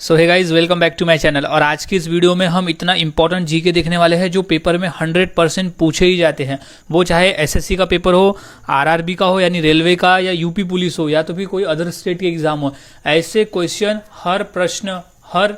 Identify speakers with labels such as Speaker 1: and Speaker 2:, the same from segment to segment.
Speaker 1: So hey guys, welcome back to my channel. और आज की इस वीडियो में हम इतना इंपॉर्टेंट जीके देखने वाले हैं जो पेपर में 100% पूछे ही जाते हैं। वो चाहे एसएससी का पेपर हो, आरआरबी का हो यानी रेलवे का, या यूपी पुलिस हो, या तो फिर कोई अदर स्टेट के एग्जाम हो। ऐसे क्वेश्चन हर प्रश्न हर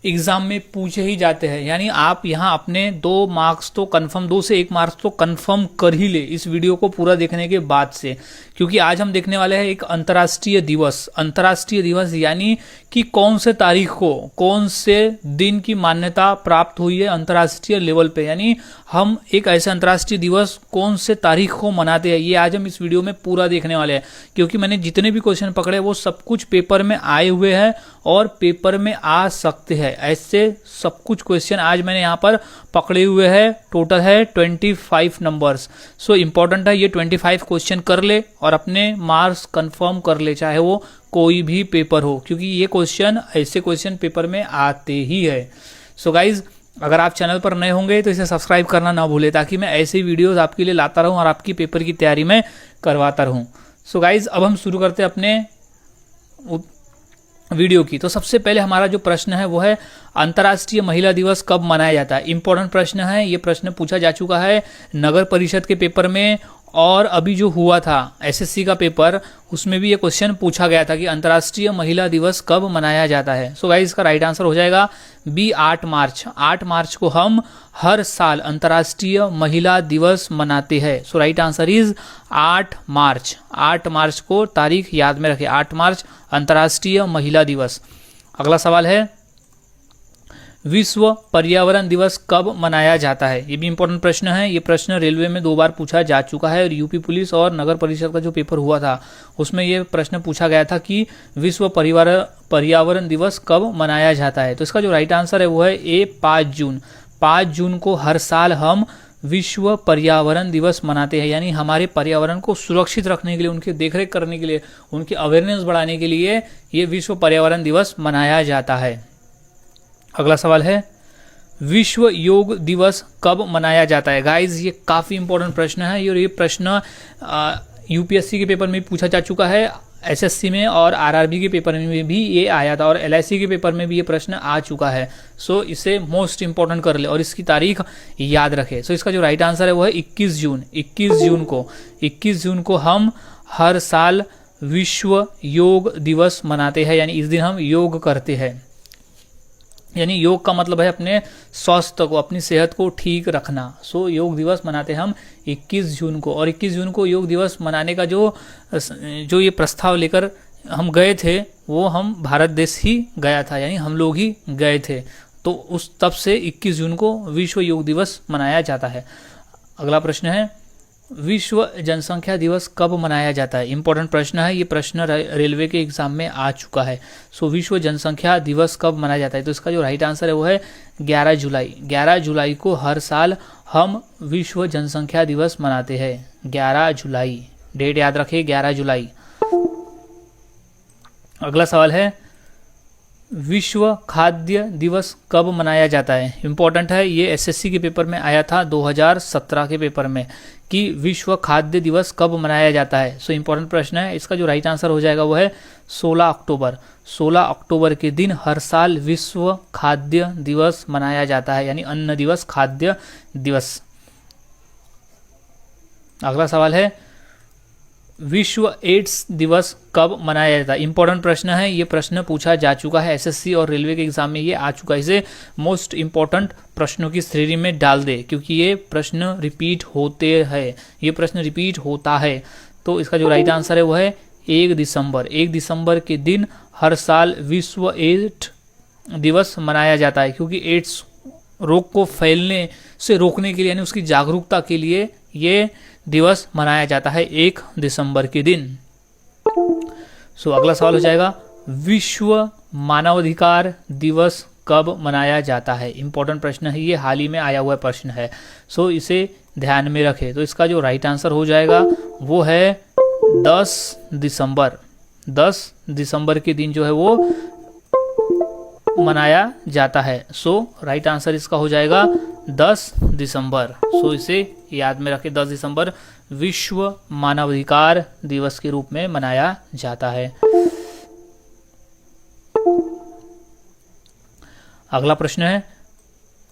Speaker 1: एग्जाम में पूछे ही जाते हैं। यानी आप यहाँ अपने 2 मार्क्स तो कंफर्म, 2 से 1 मार्क्स तो कंफर्म कर ही ले इस वीडियो को पूरा देखने के बाद से, क्योंकि आज हम देखने वाले हैं एक अंतर्राष्ट्रीय दिवस। अंतर्राष्ट्रीय दिवस यानी कि कौन से तारीख को, कौन से दिन की मान्यता प्राप्त हुई है अंतर्राष्ट्रीय लेवल पे। यानी हम एक ऐसे अंतर्राष्ट्रीय दिवस कौन से तारीख को मनाते हैं, ये आज हम इस वीडियो में पूरा देखने वाले हैं। क्योंकि मैंने जितने भी क्वेश्चन पकड़े वो सब कुछ पेपर में आए हुए हैं और पेपर में आ सकते हैं। ऐसे सब कुछ क्वेश्चन आज मैंने यहाँ पर पकड़े हुए हैं। टोटल है 25 नंबर्स। सो इम्पोर्टेंट है, ये 25 क्वेश्चन कर ले और अपने मार्क्स कंफर्म कर ले, चाहे वो कोई भी पेपर हो, क्योंकि ये क्वेश्चन, ऐसे क्वेश्चन पेपर में आते ही है। सो गाइज, अगर आप चैनल पर नए होंगे तो इसे सब्सक्राइब करना ना भूले, ताकि मैं ऐसे वीडियोस आपके लिए लाता रहूं और आपकी पेपर की तैयारी में करवाता रहूं। सो गाइज, अब हम शुरू करते हैं अपने वीडियो की। तो सबसे पहले हमारा जो प्रश्न है वो है अंतर्राष्ट्रीय महिला दिवस कब मनाया जाता है। इंपॉर्टेंट प्रश्न है, ये प्रश्न पूछा जा चुका है नगर परिषद के पेपर में, और अभी जो हुआ था एसएससी का पेपर, उसमें भी ये क्वेश्चन पूछा गया था कि अंतर्राष्ट्रीय महिला दिवस कब मनाया जाता है। सो गाइस, इसका राइट आंसर हो जाएगा बी, 8 मार्च। 8 मार्च को हम हर साल अंतर्राष्ट्रीय महिला दिवस मनाते हैं। सो राइट आंसर इज 8 मार्च। 8 मार्च को तारीख याद में रखें, 8 मार्च अंतर्राष्ट्रीय महिला दिवस। अगला सवाल है, विश्व पर्यावरण दिवस कब मनाया जाता है। ये भी इंपॉर्टेंट प्रश्न है। ये प्रश्न रेलवे में 2 बार पूछा जा चुका है, और यूपी पुलिस और नगर परिषद का जो पेपर हुआ था उसमें ये प्रश्न पूछा गया था कि विश्व पर्यावरण दिवस कब मनाया जाता है। तो इसका जो राइट आंसर है वो है ए, 5 जून। 5 जून को हर साल हम विश्व पर्यावरण दिवस मनाते हैं। यानी हमारे पर्यावरण को सुरक्षित रखने के लिए, उनकी देखरेख करने के लिए, उनकी अवेयरनेस बढ़ाने के लिए ये विश्व पर्यावरण दिवस मनाया जाता है। अगला सवाल है, विश्व योग दिवस कब मनाया जाता है। गाइज, ये काफ़ी इंपॉर्टेंट प्रश्न है, और ये प्रश्न यूपीएससी के पेपर में पूछा जा चुका है, एसएससी में और आरआरबी के पेपर में भी ये आया था, और एलआईसी के पेपर में भी ये प्रश्न आ चुका है। सो इसे मोस्ट इंपॉर्टेंट कर ले और इसकी तारीख याद रखे। सो इसका जो राइट आंसर है वो है 21 जून। 21 जून को हम हर साल विश्व योग दिवस मनाते हैं। यानी इस दिन हम योग करते हैं। यानी योग का मतलब है अपने स्वास्थ्य को, अपनी सेहत को ठीक रखना। सो योग दिवस मनाते हैं हम 21 जून को। और 21 जून को योग दिवस मनाने का जो ये प्रस्ताव लेकर हम गए थे, वो हम भारत देश ही गया था, यानी हम लोग ही गए थे। तो उस तब से 21 जून को विश्व योग दिवस मनाया जाता है। अगला प्रश्न है, विश्व जनसंख्या दिवस कब मनाया जाता है। इंपॉर्टेंट प्रश्न है, ये प्रश्न रेलवे के एग्जाम में आ चुका है। सो विश्व जनसंख्या दिवस कब मनाया जाता है। तो इसका जो राइट आंसर है वो है 11 जुलाई। 11 जुलाई को हर साल हम विश्व जनसंख्या दिवस मनाते हैं। 11 जुलाई, डेट याद रखिए, 11 जुलाई। अगला सवाल है, विश्व खाद्य दिवस कब मनाया जाता है। इंपॉर्टेंट है, ये एसएससी के पेपर में आया था 2017 के पेपर में कि विश्व खाद्य दिवस कब मनाया जाता है। सो इंपॉर्टेंट प्रश्न है। इसका जो राइट आंसर हो जाएगा वो है 16 अक्टूबर। 16 अक्टूबर के दिन हर साल विश्व खाद्य दिवस मनाया जाता है, यानी अन्न दिवस, खाद्य दिवस। अगला सवाल है, विश्व एड्स दिवस कब मनाया जाता है। इंपॉर्टेंट प्रश्न है, ये प्रश्न पूछा जा चुका है एसएससी और रेलवे के एग्जाम में ये आ चुका है। इसे मोस्ट इंपॉर्टेंट प्रश्नों की श्रेणी में डाल दे, क्योंकि ये प्रश्न रिपीट होते हैं, ये प्रश्न रिपीट होता है। तो इसका जो राइट आंसर है वो है 1 दिसंबर। 1 दिसंबर के दिन हर साल विश्व एड्स दिवस मनाया जाता है, क्योंकि एड्स रोग को फैलने से रोकने के लिए, यानी उसकी जागरूकता के लिए ये दिवस मनाया जाता है 1 दिसंबर के दिन। सो अगला सवाल हो जाएगा, विश्व मानवाधिकार दिवस कब मनाया जाता है। इंपॉर्टेंट प्रश्न है, ये हाल ही में आया हुआ प्रश्न है। सो इसे ध्यान में रखें। तो इसका जो राइट आंसर हो जाएगा वो है 10 दिसंबर। 10 दिसंबर के दिन जो है वो मनाया जाता है। सो राइट आंसर इसका हो जाएगा 10 दिसंबर। सो इसे याद में रखें, 10 दिसंबर विश्व मानवाधिकार दिवस के रूप में मनाया जाता है। अगला प्रश्न है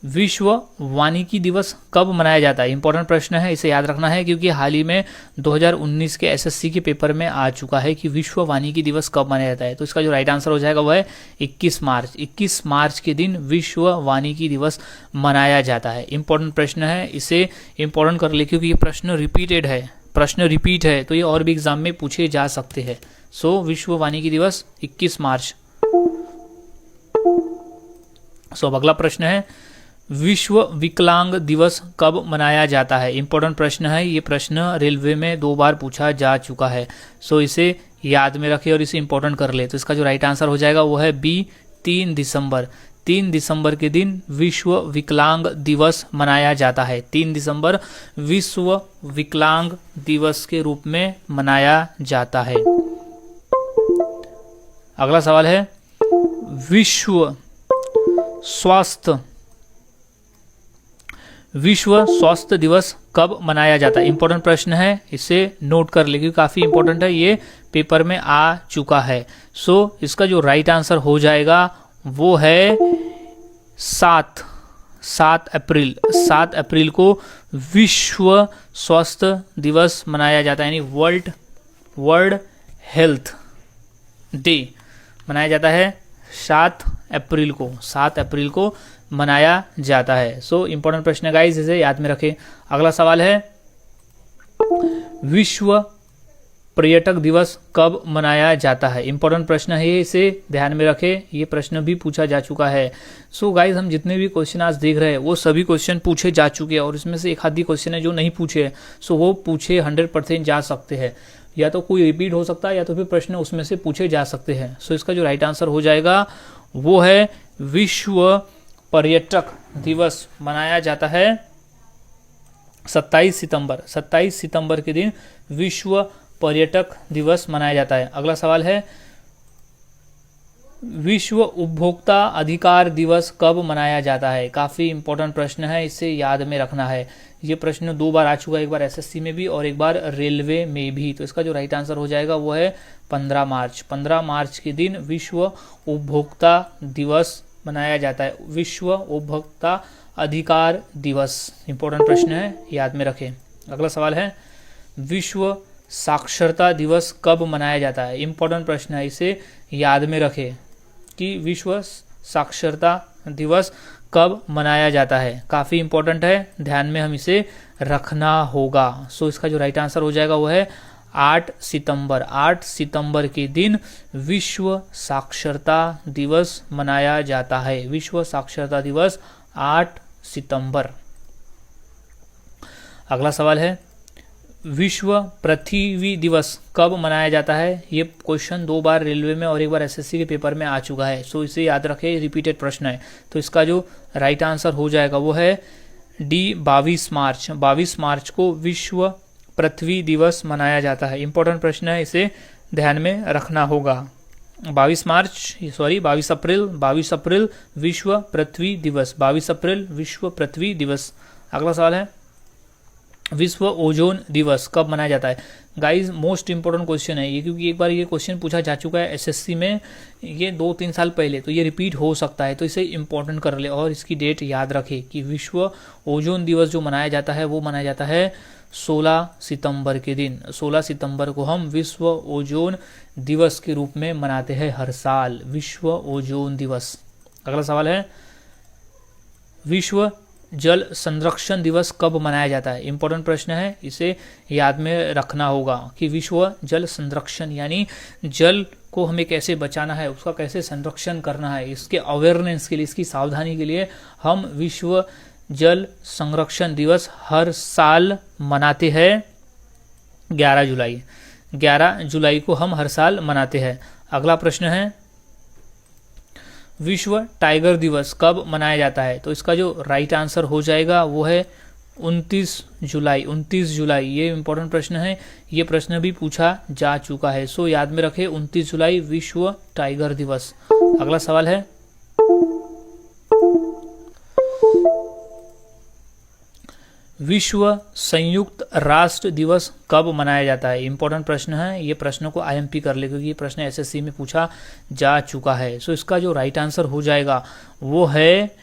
Speaker 1: विश्व वानिकी दिवस कब मनाया जाता है। इंपॉर्टेंट प्रश्न है, इसे याद रखना है क्योंकि हाल ही में 2019 के एसएससी के पेपर में आ चुका है कि विश्व वानिकी दिवस कब मनाया जाता है। तो इसका जो राइट आंसर हो जाएगा वह है 21 मार्च। 21 मार्च के दिन विश्व वानिकी दिवस मनाया जाता है। इंपॉर्टेंट प्रश्न है, इसे इंपॉर्टेंट कर ले क्योंकि ये प्रश्न रिपीटेड है, प्रश्न रिपीट है, तो ये और भी एग्जाम में पूछे जा सकते हैं। सो विश्व वानिकी दिवस 21 मार्च। सो अब अगला प्रश्न है विश्व विकलांग दिवस कब मनाया जाता है। इंपॉर्टेंट प्रश्न है, ये प्रश्न रेलवे में 2 बार पूछा जा चुका है। सो इसे याद में रखे और इसे इंपॉर्टेंट कर ले। तो इसका जो राइट आंसर हो जाएगा वो है बी 3 दिसंबर। 3 दिसंबर के दिन विश्व विकलांग दिवस मनाया जाता है। 3 दिसंबर विश्व विकलांग दिवस के रूप में मनाया जाता है। अगला सवाल है विश्व स्वास्थ्य दिवस कब मनाया जाता है। इंपॉर्टेंट प्रश्न है, इसे नोट कर ले क्योंकि काफी इंपॉर्टेंट है, ये पेपर में आ चुका है। सो इसका जो राइट आंसर हो जाएगा वो है 7 अप्रैल। 7 अप्रैल को विश्व स्वास्थ्य दिवस मनाया जाता है, यानी वर्ल्ड हेल्थ डे मनाया जाता है 7 अप्रैल को मनाया जाता है। सो इंपॉर्टेंट प्रश्न है गाइस, इसे याद में रखें। अगला सवाल है विश्व पर्यटक दिवस कब मनाया जाता है। इंपॉर्टेंट प्रश्न है, इसे ध्यान में रखें, ये प्रश्न भी पूछा जा चुका है। सो गाइस हम जितने भी क्वेश्चन आज देख रहे हैं वो सभी क्वेश्चन पूछे जा चुके हैं और इसमें से एक आधी क्वेश्चन है जो नहीं पूछे, सो वो पूछे 100% जा सकते हैं, या तो कोई रिपीट हो सकता है या तो फिर प्रश्न उसमें से पूछे जा सकते हैं। सो इसका जो राइट आंसर हो जाएगा वो है विश्व पर्यटक दिवस मनाया जाता है 27 सितंबर। 27 सितंबर के दिन विश्व पर्यटक दिवस मनाया जाता है। अगला सवाल है विश्व उपभोक्ता अधिकार दिवस कब मनाया जाता है। काफी इंपॉर्टेंट प्रश्न है, इसे याद में रखना है। ये प्रश्न 2 बार आ चुका है, एक बार एसएससी में भी और एक बार रेलवे में भी। तो इसका जो राइट आंसर हो जाएगा वो है 15 मार्च। 15 मार्च के दिन विश्व उपभोक्ता दिवस मनाया जाता है, विश्व उपभोक्ता अधिकार दिवस। इंपॉर्टेंट प्रश्न है, याद में रखें। अगला सवाल है विश्व साक्षरता दिवस कब मनाया जाता है। इंपॉर्टेंट प्रश्न है, इसे याद में रखें कि विश्व साक्षरता दिवस कब मनाया जाता है। काफ़ी इंपॉर्टेंट है, ध्यान में हम इसे रखना होगा। सो इसका जो राइट आंसर हो जाएगा वो है 8 सितंबर। 8 सितंबर के दिन विश्व साक्षरता दिवस मनाया जाता है। विश्व साक्षरता दिवस 8 सितंबर। अगला सवाल है विश्व पृथ्वी दिवस कब मनाया जाता है। ये क्वेश्चन 2 बार रेलवे में और एक बार एसएससी के पेपर में आ चुका है। सो इसे याद रखें, रिपीटेड प्रश्न है। तो इसका जो राइट आंसर हो जाएगा वो है डी 22 मार्च। 22 मार्च को विश्व पृथ्वी दिवस मनाया जाता है। इंपॉर्टेंट प्रश्न है, इसे ध्यान में रखना होगा। 22 अप्रैल विश्व पृथ्वी दिवस। 22 अप्रैल विश्व पृथ्वी दिवस। अगला सवाल है विश्व ओजोन दिवस कब मनाया जाता है। गाइस मोस्ट इंपॉर्टेंट क्वेश्चन है ये, क्योंकि एक बार ये क्वेश्चन पूछा जा चुका है एसएससी में, ये 2-3 साल पहले, तो ये रिपीट हो सकता है। तो इसे इंपॉर्टेंट कर ले और इसकी डेट याद रखे कि विश्व ओजोन दिवस जो मनाया जाता है वो मनाया जाता है 16 सितंबर के दिन। 16 सितंबर को हम विश्व ओजोन दिवस के रूप में मनाते हैं हर साल, विश्व ओजोन दिवस। अगला सवाल है विश्व जल संरक्षण दिवस कब मनाया जाता है। इंपॉर्टेंट प्रश्न है, इसे याद में रखना होगा कि विश्व जल संरक्षण यानी जल को हमें कैसे बचाना है, उसका कैसे संरक्षण करना है, इसके अवेयरनेस के लिए, इसकी सावधानी के लिए हम विश्व जल संरक्षण दिवस हर साल मनाते हैं 11 जुलाई। 11 जुलाई को हम हर साल मनाते हैं। अगला प्रश्न है विश्व टाइगर दिवस कब मनाया जाता है। तो इसका जो राइट आंसर हो जाएगा वो है 29 जुलाई। 29 जुलाई, ये इंपॉर्टेंट प्रश्न है, ये प्रश्न भी पूछा जा चुका है। सो याद में रखें 29 जुलाई विश्व टाइगर दिवस। अगला सवाल है विश्व संयुक्त राष्ट्र दिवस कब मनाया जाता है? इंपॉर्टेंट प्रश्न है, ये प्रश्न को आईएमपी कर ले क्योंकि ये प्रश्न एसएससी में पूछा जा चुका है। सो इसका जो राइट आंसर हो जाएगा वो है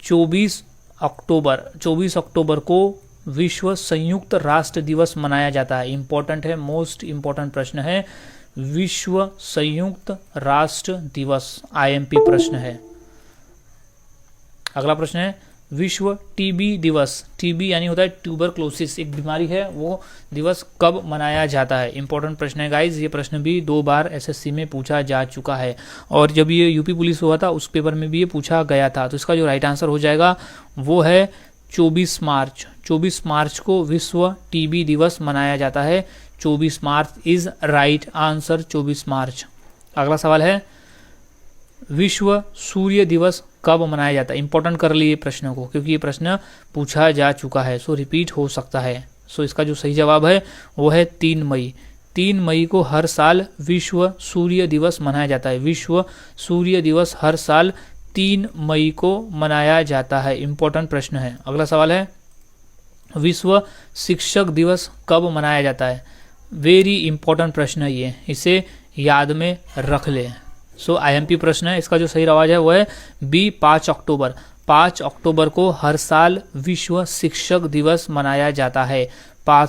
Speaker 1: 24 अक्टूबर। 24 अक्टूबर को विश्व संयुक्त राष्ट्र दिवस मनाया जाता है। इंपॉर्टेंट है, मोस्ट इंपॉर्टेंट प्रश्न है, विश्व संयुक्त राष्ट्र दिवस, आईएमपी प्रश्न है। अगला प्रश्न है विश्व टीबी दिवस, टीबी यानी होता है ट्यूबरक्लोसिस, एक बीमारी है, वो दिवस कब मनाया जाता है? इंपॉर्टेंट प्रश्न है गाइज, ये प्रश्न भी 2 बार एसएससी में पूछा जा चुका है और जब ये यूपी पुलिस हुआ था उस पेपर में भी ये पूछा गया था। तो इसका जो राइट आंसर हो जाएगा वो है 24 मार्च। 24 मार्च को विश्व टीबी दिवस मनाया जाता है। 24 मार्च इज राइट आंसर, 24 मार्च। अगला सवाल है विश्व सूर्य दिवस कब मनाया जाता है? इंपॉर्टेंट कर लिए प्रश्न को क्योंकि ये प्रश्न पूछा जा चुका है, सो रिपीट हो सकता है। सो इसका जो सही जवाब है वो है 3 मई। 3 मई को हर साल विश्व सूर्य दिवस मनाया जाता है। विश्व सूर्य दिवस हर साल 3 मई को मनाया जाता है। इंपॉर्टेंट प्रश्न है। अगला सवाल है विश्व शिक्षक दिवस कब मनाया जाता है? वेरी इंपॉर्टेंट प्रश्न है ये, इसे याद में रख ले। सो आईएमपी प्रश्न है, इसका जो सही रवाज है वो है बी 5 अक्टूबर। 5 अक्टूबर को हर साल विश्व शिक्षक दिवस मनाया जाता है। 5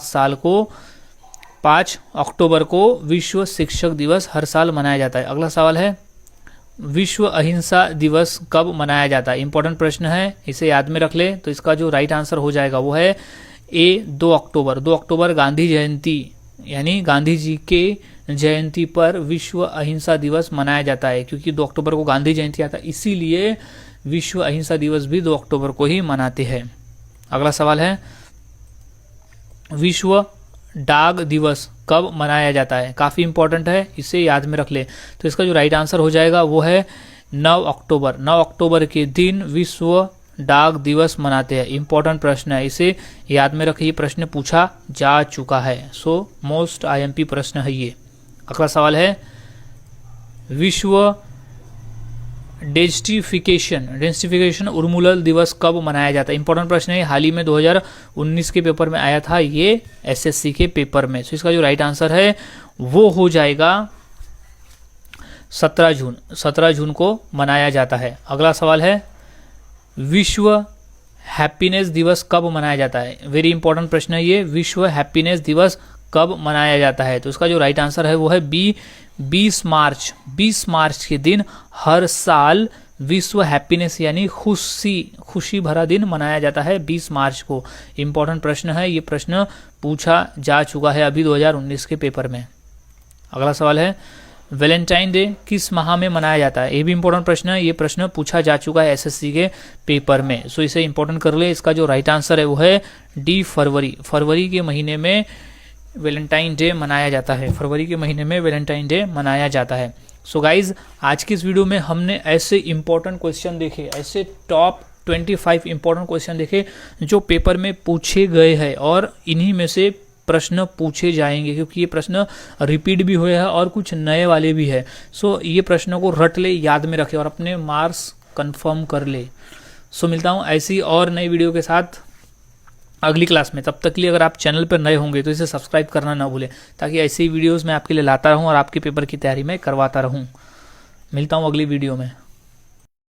Speaker 1: अक्टूबर को विश्व शिक्षक दिवस हर साल मनाया जाता है। अगला सवाल है विश्व अहिंसा दिवस कब मनाया जाता है? इंपॉर्टेंट प्रश्न है, इसे याद में रख ले। तो इसका जो राइट आंसर हो जाएगा वो है ए 2 अक्टूबर। 2 अक्टूबर गांधी जयंती यानी गांधी जी के जयंती पर विश्व अहिंसा दिवस मनाया जाता है क्योंकि 2 अक्टूबर को गांधी जयंती आता है, इसीलिए विश्व अहिंसा दिवस भी 2 अक्टूबर को ही मनाते हैं। अगला सवाल है विश्व डाक दिवस कब मनाया जाता है? काफ़ी इंपॉर्टेंट है, इसे याद में रख ले। तो इसका जो राइट आंसर हो जाएगा वो है 9 अक्टूबर। 9 अक्टूबर के दिन विश्व डाक दिवस मनाते हैं। इंपॉर्टेंट प्रश्न है, इसे याद में रखिए, प्रश्न पूछा जा चुका है। सो मोस्ट आईएमपी प्रश्न है ये। अगला सवाल है विश्व डेंसिफिकेशन उन्मूलन दिवस कब मनाया जाता है? इंपॉर्टेंट प्रश्न है, हाल ही में 2019 के पेपर में आया था ये एसएससी के पेपर में। सो इसका जो राइट आंसर है वो हो जाएगा 17 जून। 17 जून को मनाया जाता है। अगला सवाल है विश्व हैप्पीनेस दिवस कब मनाया जाता है? वेरी इंपॉर्टेंट प्रश्न है ये, विश्व हैप्पीनेस दिवस कब मनाया जाता है? तो इसका जो राइट आंसर है वो है बी 20 मार्च। 20 मार्च के दिन हर साल विश्व हैप्पीनेस यानी खुशी भरा दिन मनाया जाता है 20 मार्च को। इंपॉर्टेंट प्रश्न है, ये प्रश्न पूछा जा चुका है अभी 2019 के पेपर में। अगला सवाल है वैलेंटाइन डे किस माह में मनाया जाता है? ये भी इंपॉर्टेंट प्रश्न है, ये प्रश्न पूछा जा चुका है एसएससी के पेपर में। सो इसे इंपॉर्टेंट कर ले। इसका जो राइट आंसर है वो है डी फरवरी। फरवरी के महीने में वैलेंटाइन डे मनाया जाता है। फरवरी के महीने में वैलेंटाइन डे मनाया जाता है। सो गाइज आज की इस वीडियो में हमने ऐसे इंपॉर्टेंट क्वेश्चन देखे, ऐसे टॉप 25 इंपॉर्टेंट क्वेश्चन देखे जो पेपर में पूछे गए हैं और इन्हीं में से प्रश्न पूछे जाएंगे क्योंकि ये प्रश्न रिपीट भी हुए हैं और कुछ नए वाले भी है। सो ये प्रश्नों को रट ले, याद में रखे और अपने मार्क्स कंफर्म कर ले। सो मिलता हूँ ऐसी और नई वीडियो के साथ अगली क्लास में। तब तक के लिए अगर आप चैनल पर नए होंगे तो इसे सब्सक्राइब करना ना भूलें ताकि ऐसी वीडियोस मैं आपके लिए लाता रहूं और आपके पेपर की तैयारी में करवाता रहूं। मिलता हूं अगली वीडियो में।